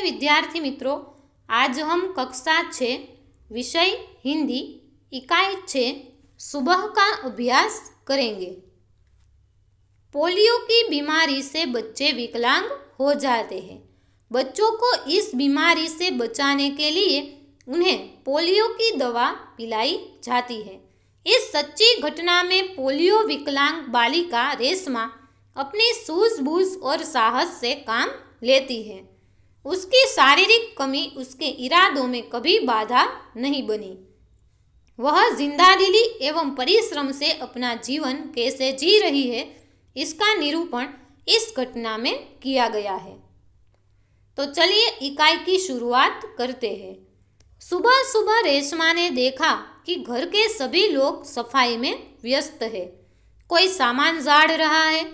विद्यार्थी मित्रों, आज हम कक्षा 6 विषय हिंदी इकाई 6 सुबह का अभ्यास करेंगे। पोलियो की बीमारी से बच्चे विकलांग हो जाते हैं। बच्चों को इस बीमारी से बचाने के लिए उन्हें पोलियो की दवा पिलाई जाती है। इस सच्ची घटना में पोलियो विकलांग बालिका रेशमा अपनी सूझबूझ और साहस से काम लेती है। उसकी शारीरिक कमी उसके इरादों में कभी बाधा नहीं बनी। वह जिंदादिली एवं परिश्रम से अपना जीवन कैसे जी रही है, इसका निरूपण इस घटना में किया गया है। तो चलिए इकाई की शुरुआत करते हैं। सुबह सुबह रेशमा ने देखा कि घर के सभी लोग सफाई में व्यस्त है। कोई सामान झाड़ रहा है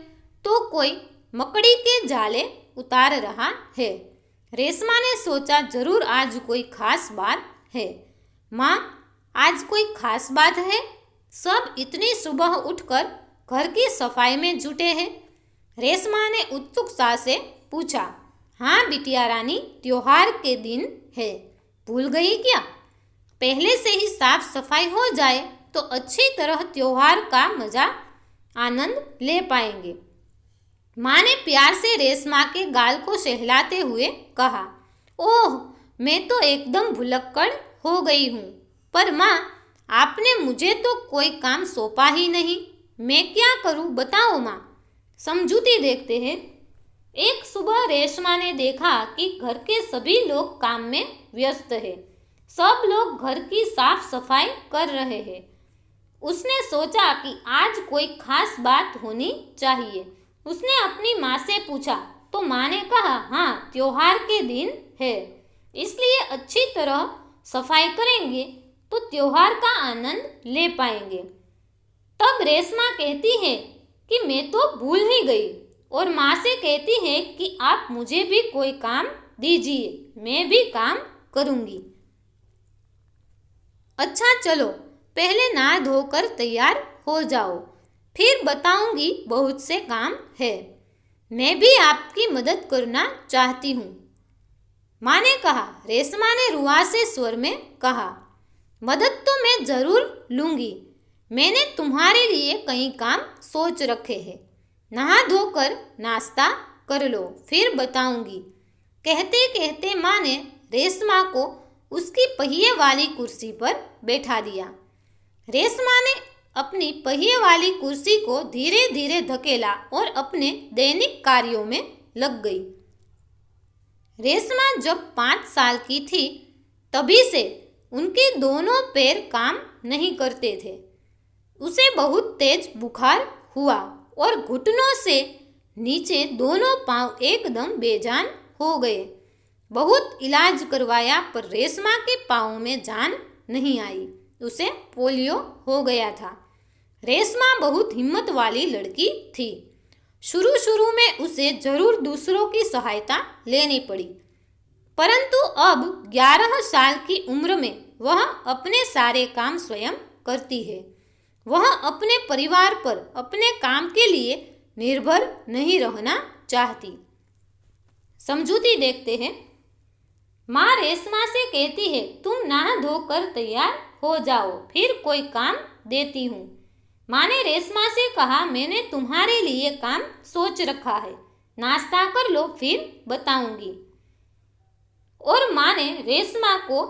तो कोई मकड़ी के जाले उतार रहा है। रेशमा ने सोचा, जरूर आज कोई खास बात है। माँ, आज कोई खास बात है? सब इतनी सुबह उठकर घर की सफाई में जुटे हैं। रेशमा ने उत्सुकता से पूछा। हाँ बिटिया रानी, त्योहार के दिन है, भूल गई क्या? पहले से ही साफ सफाई हो जाए तो अच्छी तरह त्योहार का मजा आनंद ले पाएंगे। माँ ने प्यार से रेशमा के गाल को सहलाते हुए कहा। ओह, मैं तो एकदम भुलक्कड़ हो गई हूँ। पर माँ, आपने मुझे तो कोई काम सौंपा ही नहीं, मैं क्या करूँ बताओ माँ। समझूती देखते हैं। एक सुबह रेशमा ने देखा कि घर के सभी लोग काम में व्यस्त है। सब लोग घर की साफ सफाई कर रहे हैं। उसने सोचा कि आज कोई खास बात होनी चाहिए। उसने अपनी माँ से पूछा तो माँ ने कहा, हाँ त्योहार के दिन है, इसलिए अच्छी तरह सफाई करेंगे तो त्योहार का आनंद ले पाएंगे। तब रेशमा कहती है कि मैं तो भूल ही गई, और माँ से कहती है कि आप मुझे भी कोई काम दीजिए, मैं भी काम करूँगी। अच्छा चलो, पहले नहा धोकर तैयार हो जाओ, फिर बताऊंगी, बहुत से काम है। मैं भी आपकी मदद करना चाहती हूँ, माँ ने कहा। रेशमा ने रुआसे स्वर में कहा, मदद तो मैं जरूर लूँगी। मैंने तुम्हारे लिए कई काम सोच रखे हैं। नहा धोकर नाश्ता कर लो, फिर बताऊंगी। कहते कहते माँ ने रेशमा को उसकी पहिए वाली कुर्सी पर बैठा दिया। रेशमा ने अपनी पहिए वाली कुर्सी को धीरे धीरे धकेला और अपने दैनिक कार्यों में लग गई। रेशमा जब 5 साल की थी, तभी से उनके दोनों पैर काम नहीं करते थे। उसे बहुत तेज बुखार हुआ और घुटनों से नीचे दोनों पांव एकदम बेजान हो गए। बहुत इलाज करवाया पर रेशमा के पाँव में जान नहीं आई। उसे पोलियो हो गया था। रेशमा बहुत हिम्मत वाली लड़की थी। शुरू में उसे जरूर दूसरों की सहायता लेनी पड़ी, परंतु अब 11 साल की उम्र में वह अपने सारे काम स्वयं करती है। वह अपने परिवार पर अपने काम के लिए निर्भर नहीं रहना चाहती। समझूती देखते हैं। माँ रेशमा से कहती है, तुम नहा धोकर तैयार हो जाओ, फिर कोई काम देती हूँ। माँ ने रेशमा से कहा, मैंने तुम्हारे लिए काम सोच रखा है, नाश्ता कर लो, फिर बताऊंगी। और माँ ने रेशमा को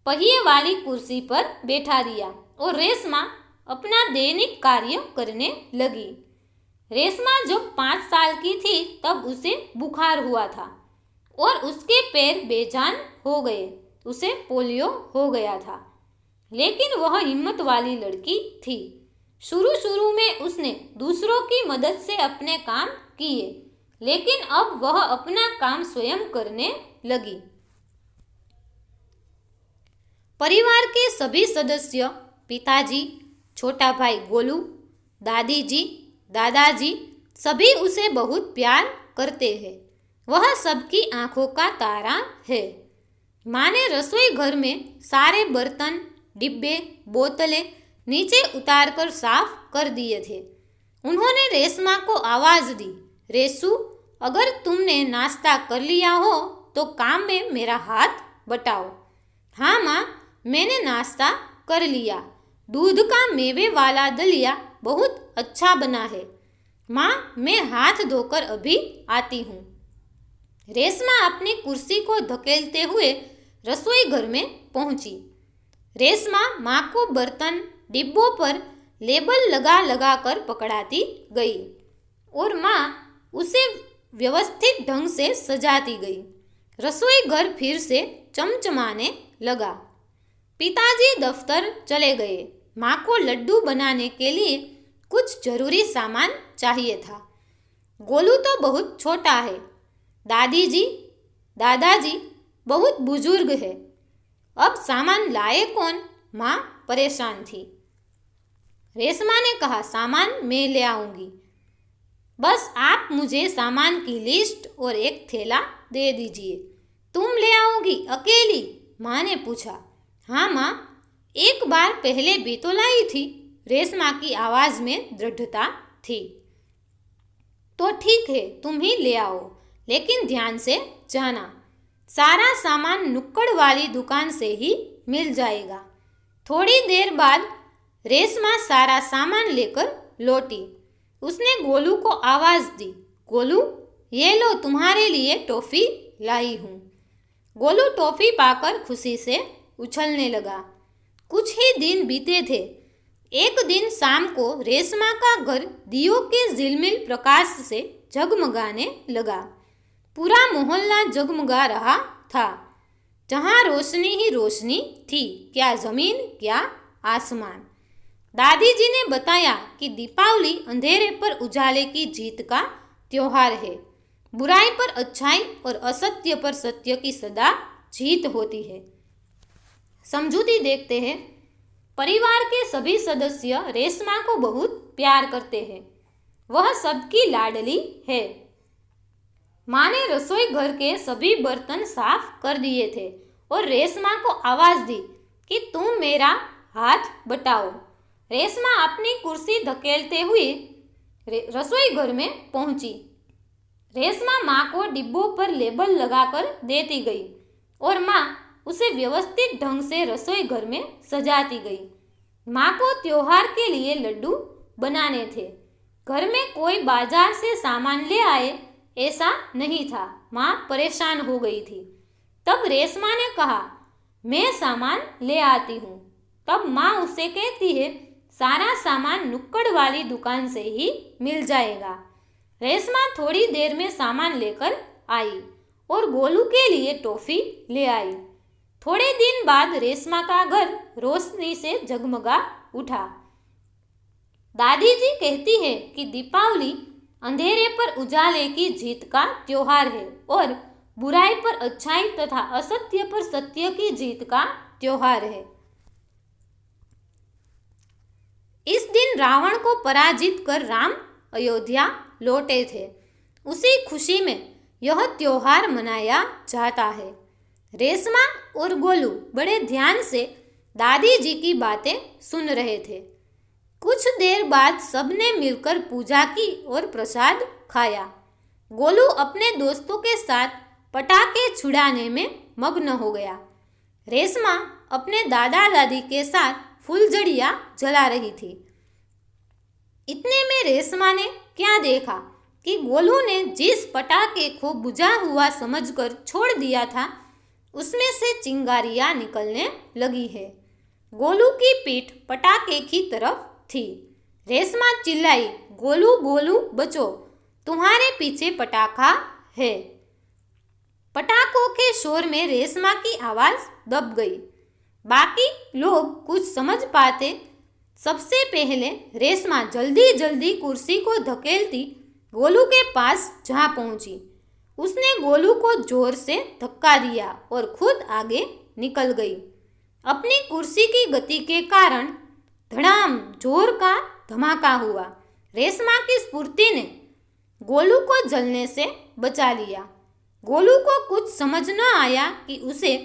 पहिए वाली कुर्सी पर बैठा दिया और रेशमा अपना दैनिक कार्य करने लगी। रेशमा जब 5 साल की थी, तब उसे बुखार हुआ था और उसके पैर बेजान हो गए। उसे पोलियो हो गया था, लेकिन वह हिम्मत वाली लड़की थी। शुरू में उसने दूसरों की मदद से अपने काम किए, लेकिन अब वह अपना काम स्वयं करने लगी। परिवार के सभी सदस्य, पिताजी, छोटा भाई गोलू, दादी जी, दादाजी, सभी उसे बहुत प्यार करते हैं। वह सबकी आंखों का तारा है। माँ ने रसोई घर में सारे बर्तन, डिब्बे, बोतलें नीचे उतारकर साफ कर दिए थे। उन्होंने रेशमा को आवाज़ दी, रेशु, अगर तुमने नाश्ता कर लिया हो तो काम में मेरा हाथ बटाओ। हाँ माँ, मैंने नाश्ता कर लिया। दूध का मेवे वाला दलिया बहुत अच्छा बना है। माँ, मैं हाथ धोकर अभी आती हूँ। रेशमा अपनी कुर्सी को धकेलते हुए रसोई घर में पहुंची। रेशमा माँ को बर्तन डिब्बों पर लेबल लगा लगा कर पकड़ाती गई और माँ उसे व्यवस्थित ढंग से सजाती गई। रसोई घर फिर से चमचमाने लगा। पिताजी दफ्तर चले गए। माँ को लड्डू बनाने के लिए कुछ जरूरी सामान चाहिए था। गोलू तो बहुत छोटा है। दादाजी बहुत बुजुर्ग है। अब सामान लाए कौन? माँ परेशान थी। रेशमा ने कहा, सामान मैं ले आऊंगी। बस आप मुझे सामान की लिस्ट और एक थैला दे दीजिए। तुम ले आओगी अकेली? माँ ने पूछा। हाँ माँ, एक बार पहले भी तो लाई थी। रेशमा की आवाज़ में दृढ़ता थी। तो ठीक है, तुम ही ले आओ, लेकिन ध्यान से जाना। सारा सामान नुक्कड़ वाली दुकान से ही मिल जाएगा। थोड़ी देर बाद रेशमा सारा सामान लेकर लौटी। उसने गोलू को आवाज़ दी, गोलू, ये लो, तुम्हारे लिए टॉफ़ी लाई हूँ। गोलू टॉफ़ी पाकर खुशी से उछलने लगा। कुछ ही दिन बीते थे। एक दिन शाम को रेशमा का घर दियों के झिलमिल प्रकाश से जगमगाने लगा। पूरा मोहल्ला जगमगा रहा था। जहाँ रोशनी ही रोशनी थी, क्या ज़मीन क्या आसमान। दादी जी ने बताया कि दीपावली अंधेरे पर उजाले की जीत का त्योहार है। बुराई पर अच्छाई और असत्य पर सत्य की सदा जीत होती है। समझूती देखते हैं। परिवार के सभी सदस्य रेशमा को बहुत प्यार करते हैं। वह सबकी लाडली है। माँ ने रसोई घर के सभी बर्तन साफ कर दिए थे और रेशमा को आवाज़ दी कि तुम मेरा हाथ बटाओ। रेशमा अपनी कुर्सी धकेलते हुए रसोई घर में पहुंची। रेशमा माँ को डिब्बों पर लेबल लगाकर देती गई और माँ उसे व्यवस्थित ढंग से रसोई घर में सजाती गई। माँ को त्योहार के लिए लड्डू बनाने थे। घर में कोई बाजार से सामान ले आए ऐसा नहीं था। माँ परेशान हो गई थी। तब रेशमा ने कहा, मैं सामान ले आती हूँ। तब माँ उसे कहती है, सारा सामान नुक्कड़ वाली दुकान से ही मिल जाएगा। रेशमा थोड़ी देर में सामान लेकर आई और गोलू के लिए टॉफ़ी ले आई। थोड़े दिन बाद रेशमा का घर रोशनी से जगमगा उठा। दादी जी कहती है कि दीपावली अंधेरे पर उजाले की जीत का त्योहार है और बुराई पर अच्छाई तथा असत्य पर सत्य की जीत का त्योहार है। इस दिन रावण को पराजित कर राम अयोध्या लौटे थे। उसी खुशी में यह त्योहार मनाया जाता है। रेशमा और गोलू बड़े ध्यान से दादी जी की बातें सुन रहे थे। कुछ देर बाद सबने मिलकर पूजा की और प्रसाद खाया। गोलू अपने दोस्तों के साथ पटाखे छुड़ाने में मग्न हो गया। रेशमा अपने दादा दादी के साथ फुलझड़ियाँ जला रही थी। इतने में रेशमा ने क्या देखा कि गोलू ने जिस पटाखे को बुझा हुआ समझकर छोड़ दिया था, उसमें से चिंगारियाँ निकलने लगी है। गोलू की पीठ पटाखे की तरफ थी। रेशमा चिल्लाई, गोलू गोलू बचो, तुम्हारे पीछे पटाखा है। पटाखों के शोर में रेशमा की आवाज़ दब गई। बाकी लोग कुछ समझ पाते। सबसे पहले रेशमा जल्दी जल्दी कुर्सी को धकेलती गोलू के पास जा पहुंची। उसने गोलू को जोर से धक्का दिया और खुद आगे निकल गई। अपनी कुर्सी की गति के कारण धड़ाम जोर का धमाका हुआ। रेशमा की स्फूर्ति ने गोलू को जलने से बचा लिया। गोलू को कुछ समझ न आया कि उसे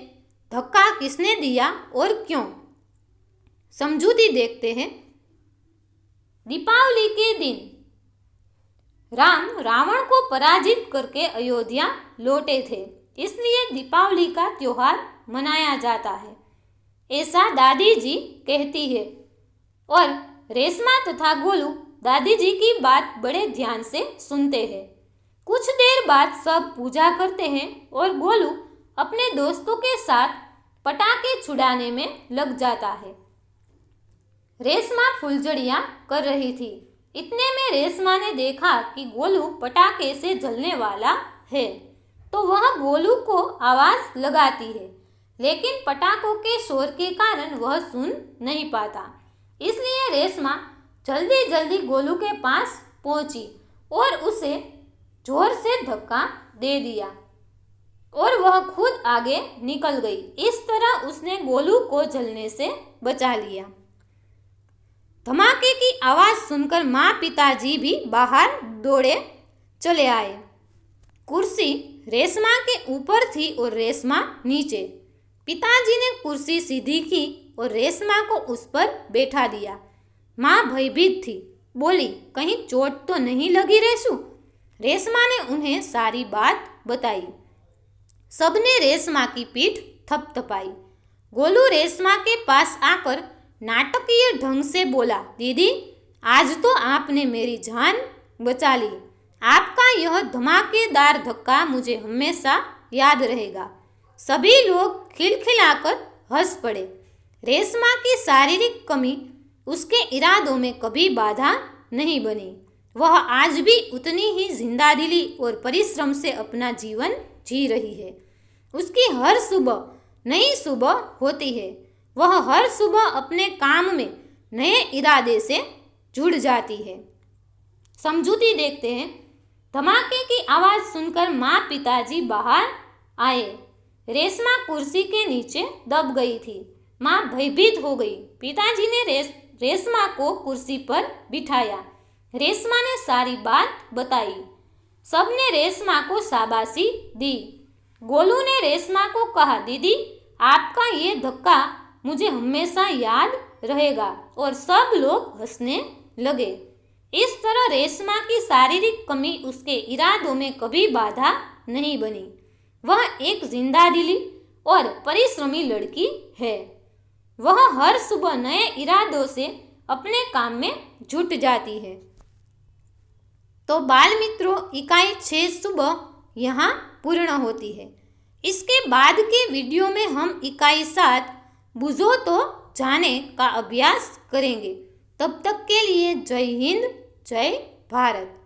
धक्का किसने दिया और क्यों। समझूती देखते हैं। दीपावली के दिन राम रावण को पराजित करके अयोध्या लौटे थे। इसलिए दीपावली का त्योहार मनाया जाता है, ऐसा दादी जी कहती है। और रेशमा तथा गोलू दादी जी की बात बड़े ध्यान से सुनते हैं। कुछ देर बाद सब पूजा करते हैं और गोलू अपने दोस्तों के साथ पटाखे छुड़ाने में लग जाता है। रेशमा फुलझड़ियां कर रही थी। इतने में रेशमा ने देखा कि गोलू पटाखे से जलने वाला है, तो वह गोलू को आवाज लगाती है, लेकिन पटाखों के शोर के कारण वह सुन नहीं पाता। इसलिए रेशमा जल्दी जल्दी गोलू के पास पहुंची और उसे जोर से धक्का दे दिया और वह खुद आगे निकल गई। इस तरह उसने गोलू को जलने से बचा लिया। धमाके की आवाज सुनकर माँ पिताजी भी बाहर दौड़े चले आए। कुर्सी रेशमा के ऊपर थी और रेशमा नीचे। पिताजी ने कुर्सी सीधी की और रेशमा को उस पर बैठा दिया। माँ भयभीत थी, बोली, कहीं चोट तो नहीं लगी रेशु? रेशमा ने उन्हें सारी बात बताई। सबने रेशमा की पीठ थपथपाई। गोलू रेशमा के पास आकर नाटकीय ढंग से बोला, दीदी, आज तो आपने मेरी जान बचा ली। आपका यह धमाकेदार धक्का मुझे हमेशा याद रहेगा। सभी लोग खिलखिलाकर हंस पड़े। रेशमा की शारीरिक कमी उसके इरादों में कभी बाधा नहीं बनी। वह आज भी उतनी ही जिंदादिली और परिश्रम से अपना जीवन जी रही है। उसकी हर सुबह नई सुबह होती है। वह हर सुबह अपने काम में नए इरादे से जुड़ जाती है। समझूती देखते हैं। धमाके की आवाज़ सुनकर माँ पिताजी बाहर आए। रेशमा कुर्सी के नीचे दब गई थी। माँ भयभीत हो गई। पिताजी ने रेशमा को कुर्सी पर बिठाया। रेशमा ने सारी बात बताई। सबने रेशमा को शाबाशी दी। गोलू ने रेशमा को कहा, दीदी, आपका ये धक्का मुझे हमेशा याद रहेगा। और सब लोग हंसने लगे। इस तरह रेशमा की शारीरिक कमी उसके इरादों में कभी बाधा नहीं बनी। वह एक जिंदादिली और परिश्रमी लड़की है। वह हर सुबह नए इरादों से अपने काम में जुट जाती है। तो बाल मित्रों, इकाई 6 सुबह यहाँ पूर्ण होती है। इसके बाद के वीडियो में हम इकाई 7 बुझो तो जाने का अभ्यास करेंगे। तब तक के लिए जय हिंद, जय भारत।